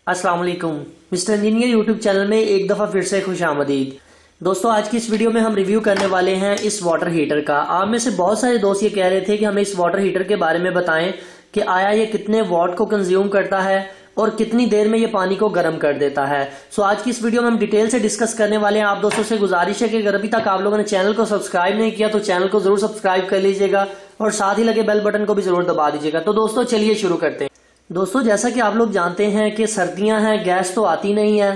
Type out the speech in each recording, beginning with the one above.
अस्सलाम वालेकुम। Mister engineer YouTube channel में एक दफ़ा फिर से खुश आमदीद। दोस्तों, आज की इस वीडियो में हम रिव्यू करने वाले हैं इस वाटर हीटर का। आप में से बहुत सारे दोस्त ये कह रहे थे कि हमें इस वाटर हीटर के बारे में बताएं कि आया ये कितने वॉट को कंज्यूम करता है और कितनी देर में ये पानी को गर्म कर देता है। सो आज की इस वीडियो में हम डिटेल से डिस्कस करने वाले हैं। आप दोस्तों से गुजारिश है कि अगर अभी तक आप लोगों ने चैनल को सब्सक्राइब नहीं किया तो चैनल को जरूर सब्सक्राइब कर लीजिएगा और साथ ही लगे बेल बटन को भी जरूर दबा दीजिएगा। तो दोस्तों चलिए शुरू करते हैं। दोस्तों, जैसा कि आप लोग जानते हैं कि सर्दियां हैं, गैस तो आती नहीं है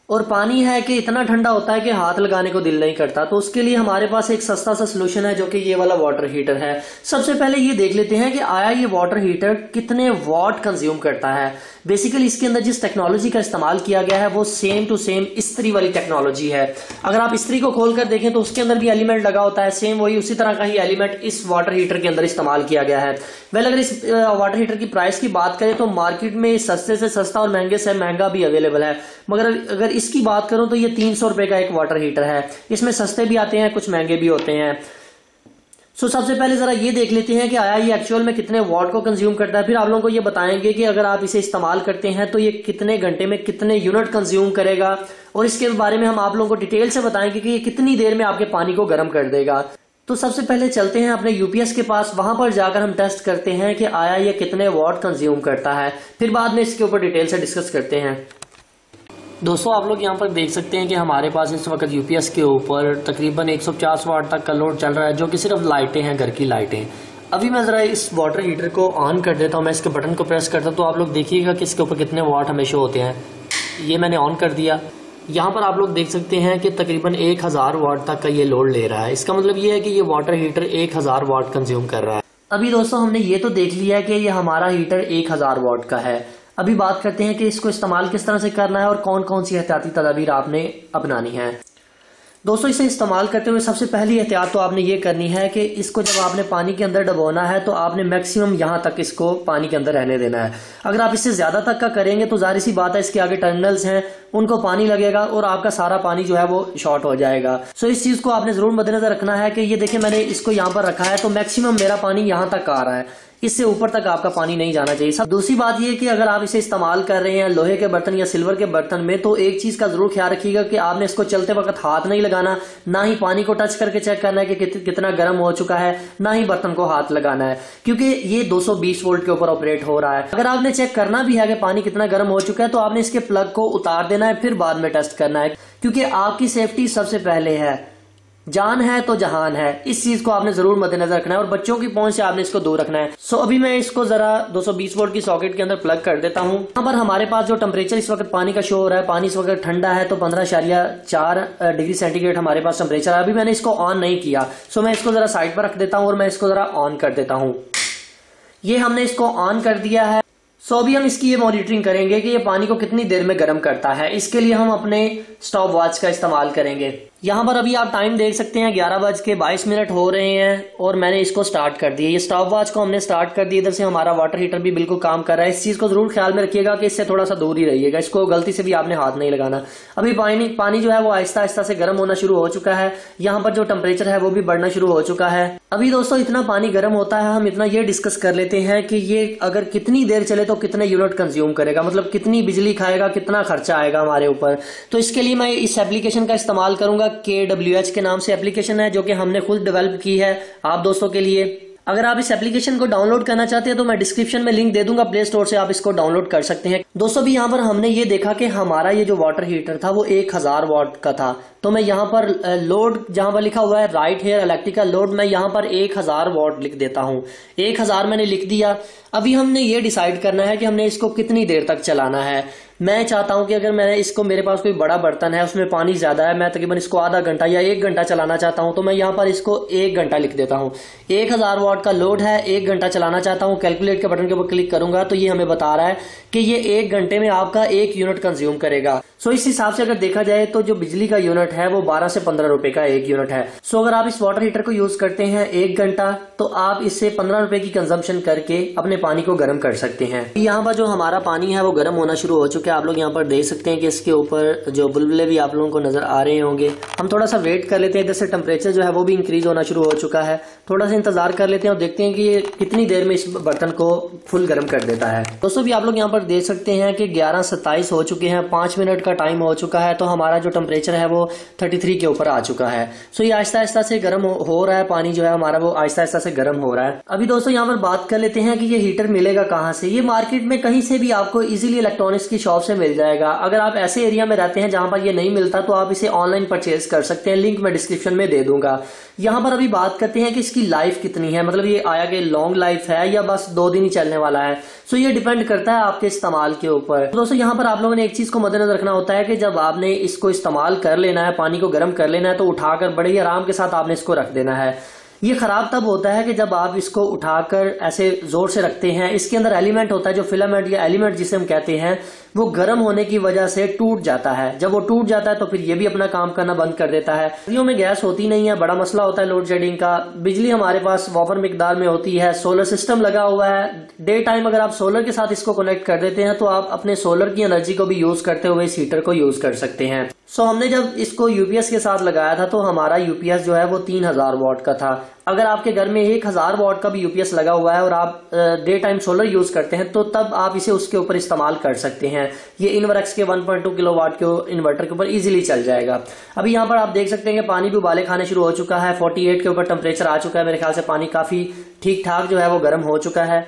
और पानी है कि इतना ठंडा होता है कि हाथ लगाने को दिल नहीं करता। तो उसके लिए हमारे पास एक सस्ता सा सोल्यूशन है जो कि ये वाला वाटर हीटर है। सबसे पहले ये देख लेते हैं कि आया ये वाटर हीटर कितने वॉट कंज्यूम करता है। बेसिकली इसके अंदर जिस टेक्नोलॉजी का इस्तेमाल किया गया है वो सेम टू सेम इस्त्री वाली टेक्नोलॉजी है। अगर आप इस्त्री को खोलकर देखें तो उसके अंदर भी एलिमेंट लगा होता है, सेम वही उसी तरह का ही एलिमेंट इस वाटर हीटर के अंदर इस्तेमाल किया गया है। वेल, अगर इस वाटर हीटर की प्राइस की बात करें तो मार्केट में सस्ते से सस्ता और महंगे से महंगा भी अवेलेबल है, मगर अगर इसकी बात करूं तो ये 300 रुपए का एक वाटर हीटर है। इसमें सस्ते भी आते हैं, कुछ महंगे भी होते हैं। सबसे पहले जरा ये देख लेते हैं कि आया ये एक्चुअल में कितने वॉट को कंज्यूम करता है। फिर आप लोगों को ये बताएंगे कि अगर आप इसे इस्तेमाल करते हैं तो ये कितने घंटे में कितने यूनिट कंज्यूम करेगा और इसके बारे में हम आप लोगों को डिटेल से बताएंगे कि ये कितनी देर में आपके पानी को गर्म कर देगा। तो सबसे पहले चलते हैं अपने यूपीएस के पास, वहां पर जाकर हम टेस्ट करते हैं कि आया ये कितने वॉट कंज्यूम करता है। फिर बाद में इसके ऊपर डिटेल से डिस्कस करते हैं। दोस्तों, आप लोग यहाँ पर देख सकते हैं कि हमारे पास इस वक्त यूपीएस के ऊपर तकरीबन 150 वाट तक का लोड चल रहा है, जो कि सिर्फ लाइटें हैं, घर की लाइटें। अभी मैं जरा इस वाटर हीटर को ऑन कर देता हूँ, मैं इसके बटन को प्रेस करता हूँ तो आप लोग देखिएगा कि इसके ऊपर कितने वाट हमें शो होते हैं। ये मैंने ऑन कर दिया। यहाँ पर आप लोग देख सकते हैं कि तकरीबन 1000 वाट तक का ये लोड ले रहा है। इसका मतलब ये है कि ये वाटर हीटर 1000 वाट कंज्यूम कर रहा है। अभी दोस्तों हमने ये तो देख लिया है कि ये हमारा हीटर 1000 वाट का है। अभी बात करते हैं कि इसको इस्तेमाल किस तरह से करना है और कौन कौन सी एहतियाती तदाबीर आपने अपनानी है। दोस्तों, इसे इस्तेमाल करते हुए सबसे पहली एहतियात तो आपने ये करनी है कि इसको जब आपने पानी के अंदर डबोना है तो आपने मैक्सिमम यहाँ तक इसको पानी के अंदर रहने देना है। अगर आप इससे ज्यादा तक का करेंगे तो जाहिर सी बात है इसके आगे टर्मिनल्स हैं, उनको पानी लगेगा और आपका सारा पानी जो है वो शॉर्ट हो जाएगा। सो इस चीज को आपने जरूर मद्देनजर रखना है कि ये देखिए मैंने इसको यहाँ पर रखा है तो मैक्सिमम मेरा पानी यहाँ तक आ रहा है, इससे ऊपर तक आपका पानी नहीं जाना चाहिए। सब दूसरी बात यह कि अगर आप इसे इस्तेमाल कर रहे हैं लोहे के बर्तन या सिल्वर के बर्तन में तो एक चीज का जरूर ख्याल रखिएगा कि आपने इसको चलते वक्त हाथ नहीं लगाना, ना ही पानी को टच करके चेक करना है कि कितना गर्म हो चुका है, ना ही बर्तन को हाथ लगाना है, क्योंकि ये 220 वोल्ट के ऊपर ऑपरेट हो रहा है। अगर आपने चेक करना भी है कि पानी कितना गर्म हो चुका है तो आपने इसके प्लग को उतार देना है, फिर बाद में टेस्ट करना है, क्योंकि आपकी सेफ्टी सबसे पहले है। जान है तो जहान है, इस चीज को आपने जरूर मद्देनजर रखना है और बच्चों की पहुंच से आपने इसको दूर रखना है। सो अभी मैं इसको जरा 220 वोल्ट की सॉकेट के अंदर प्लग कर देता हूं। यहाँ पर हमारे पास जो टेम्परेचर इस वक्त पानी का शो हो रहा है, पानी इस वक्त ठंडा है तो 15.4 डिग्री सेंटीग्रेड हमारे पास टेम्परेचर है। अभी मैंने इसको ऑन नहीं किया, सो मैं इसको जरा साइड पर रख देता हूं और मैं इसको जरा ऑन कर देता हूं। ये हमने इसको ऑन कर दिया है। सो अभी हम इसकी ये मॉनिटरिंग करेंगे कि ये पानी को कितनी देर में गर्म करता है। इसके लिए हम अपने स्टॉप वॉच का इस्तेमाल करेंगे। यहाँ पर अभी आप टाइम देख सकते हैं 11:22 हो रहे हैं और मैंने इसको स्टार्ट कर दिया। ये स्टॉप वॉच को हमने स्टार्ट कर दिया। इधर से हमारा वाटर हीटर भी बिल्कुल काम कर रहा है। इस चीज को जरूर ख्याल में रखिएगा कि इससे थोड़ा सा दूर ही रहिएगा, इसको गलती से भी आपने हाथ नहीं लगाना। अभी पानी जो है वो आहिस्ता आहिस्ता से गर्म होना शुरू हो चुका है। यहाँ पर जो टेम्परेचर है वो भी बढ़ना शुरू हो चुका है। अभी दोस्तों इतना पानी गर्म होता है, हम इतना ये डिस्कस कर लेते हैं कि ये अगर कितनी देर चले तो कितने यूनिट कंज्यूम करेगा, मतलब कितनी बिजली खाएगा, कितना खर्चा आएगा हमारे ऊपर। तो इसके लिए मैं इस एप्लीकेशन का इस्तेमाल करूंगा। KWH के नाम से एप्लीकेशन है जो कि हमने खुद डेवलप की है आप दोस्तों के लिए। अगर आप इस एप्लीकेशन को डाउनलोड करना चाहते हैं तो मैं डिस्क्रिप्शन में लिंक दे दूंगा, प्ले स्टोर से आप इसको डाउनलोड कर सकते हैं। दोस्तों भी यहाँ पर हमने ये देखा कि हमारा ये जो वाटर हीटर था वो 1000 वाट का था। तो मैं यहाँ पर लोड जहां पर लिखा हुआ है राइट हेयर इलेक्ट्रिकल लोड, मैं यहाँ पर 1000 वाट लिख देता हूँ। 1000 मैंने लिख दिया। अभी हमने ये डिसाइड करना है कि हमने इसको कितनी देर तक चलाना है। मैं चाहता हूं कि अगर मैंने इसको, मेरे पास कोई बड़ा बर्तन है उसमें पानी ज्यादा है, मैं तकरीबन इसको आधा घंटा या 1 घंटा चलाना चाहता हूं, तो मैं यहाँ पर इसको 1 घंटा लिख देता हूं। 1000 वाट का लोड है, 1 घंटा चलाना चाहता हूं। कैलकुलेट के बटन के ऊपर क्लिक करूंगा तो ये हमें बता रहा है कि ये 1 घंटे में आपका 1 यूनिट कंज्यूम करेगा। सो इस हिसाब से अगर देखा जाए तो जो बिजली का यूनिट है वो 12 से 15 रुपए का एक यूनिट है। सो अगर आप इस वाटर हीटर को यूज करते हैं 1 घंटा तो आप इससे 15 रुपए की कंजम्पशन करके अपने पानी को गर्म कर सकते हैं। यहाँ पर जो हमारा पानी है वो गर्म होना शुरू हो चुका है। आप लोग यहाँ पर देख सकते हैं कि इसके ऊपर जो बुलबुले भी आप लोगों को नजर आ रहे होंगे। हम थोड़ा सा वेट कर लेते हैं, इधर से टेम्परेचर जो है वो भी इंक्रीज होना शुरू हो चुका है। थोड़ा सा इंतजार कर लेते हैं और देखते हैं कि ये कितनी देर में इस बर्तन को फुल गर्म कर देता है। दोस्तों भी आप लोग यहाँ पर देख सकते हैं कि 11:27 हो चुके हैं, 5 मिनट का टाइम हो चुका है। तो हमारा जो टेम्परेचर है वो 33 के ऊपर आ चुका है। सो ये आहिस्ता आहिस्ता से गर्म हो रहा है, पानी जो है हमारा वो आहिस्ता आहिस्ता से गर्म हो रहा है। अभी दोस्तों यहाँ पर बात कर लेते हैं कि ये हीटर मिलेगा कहाँ से। ये मार्केट में कहीं से भी आपको इजीली इलेक्ट्रॉनिक्स की शॉप से मिल जाएगा। अगर आप ऐसे एरिया में रहते हैं जहां पर ये नहीं मिलता तो आप इसे ऑनलाइन परचेज कर सकते हैं, लिंक मैं डिस्क्रिप्शन में दे दूंगा। यहाँ पर अभी बात करते हैं कि इसकी लाइफ कितनी है, मतलब ये आया कि लॉन्ग लाइफ है या बस 2 दिन ही चलने वाला है। सो ये डिपेंड करता है आपके इस्तेमाल के ऊपर। दोस्तों यहाँ पर आप लोगों ने एक चीज को मद्देनजर रखना होता है कि जब आपने इसको इस्तेमाल कर लेना है, पानी को गर्म कर लेना है, तो उठाकर बड़े ही आराम के साथ आपने इसको रख देना है। ये खराब तब होता है कि जब आप इसको उठाकर ऐसे जोर से रखते हैं, इसके अंदर एलिमेंट होता है जो फिलामेंट या एलिमेंट जिसे हम कहते हैं, वो गर्म होने की वजह से टूट जाता है। जब वो टूट जाता है तो फिर ये भी अपना काम करना बंद कर देता है। सर्दियों में गैस होती नहीं है, बड़ा मसला होता है लोड शेडिंग का। बिजली हमारे पास वॉफर मिकदार में होती है, सोलर सिस्टम लगा हुआ है। डे टाइम अगर आप सोलर के साथ इसको कनेक्ट कर देते हैं तो आप अपने सोलर की एनर्जी को भी यूज करते हुए इस हीटर को यूज कर सकते हैं। सो हमने जब इसको यूपीएस के साथ लगाया था तो हमारा यूपीएस जो है वो 3000 वॉट का था। अगर आपके घर में 1000 वॉट का भी यूपीएस लगा हुआ है और आप डे टाइम सोलर यूज करते हैं तो तब आप इसे उसके ऊपर इस्तेमाल कर सकते हैं। ये इनवर्क्स के 1.2 किलोवाट के इन्वर्टर के ऊपर इजीली चल जाएगा। अभी यहाँ पर आप देख सकते हैं कि पानी भी उबाले खाने शुरू हो चुका है, 48 के ऊपर टेम्परेचर आ चुका है। मेरे ख्याल से पानी काफी ठीक ठाक जो है वो गर्म हो चुका है।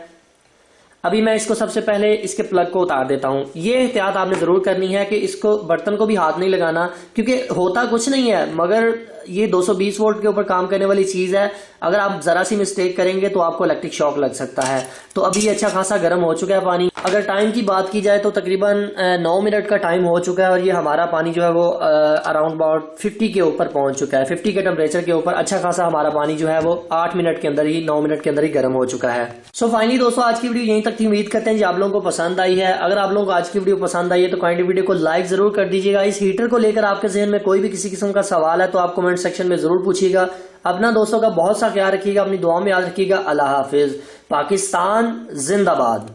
अभी मैं इसको सबसे पहले इसके प्लग को उतार देता हूं। ये एहतियात आपने जरूर करनी है कि इसको बर्तन को भी हाथ नहीं लगाना, क्योंकि होता कुछ नहीं है मगर ये 220 वोल्ट के ऊपर काम करने वाली चीज है। अगर आप जरा सी मिस्टेक करेंगे तो आपको इलेक्ट्रिक शॉक लग सकता है। तो अभी ये अच्छा खासा गर्म हो चुका है पानी। अगर टाइम की बात की जाए तो तकरीबन 9 मिनट का टाइम हो चुका है और ये हमारा पानी जो है वो अराउंड अबाउट 50 के ऊपर पहुंच चुका है। 50 के टेम्परेचर के ऊपर अच्छा खासा हमारा पानी जो है वो 8 मिनट के अंदर ही, 9 मिनट के अंदर ही गर्म हो चुका है। सो फाइनली दोस्तों आज की वीडियो यहीं तक थी। उम्मीद करते हैं जी आप लोगों को पसंद आई है। अगर आप लोगों को आज की वीडियो पसंद आई है तो काइंडली वीडियो को लाइक जरूर कर दीजिएगा। इस हीटर को लेकर आपके जहन में कोई भी किसी किस्म का सवाल है तो आप कमेंट सेक्शन में जरूर पूछिएगा। अपना दोस्तों का बहुत सा ख्याल रखिएगा, अपनी दुआ में याद रखिएगा। अल्लाह हाफिज। पाकिस्तान जिंदाबाद।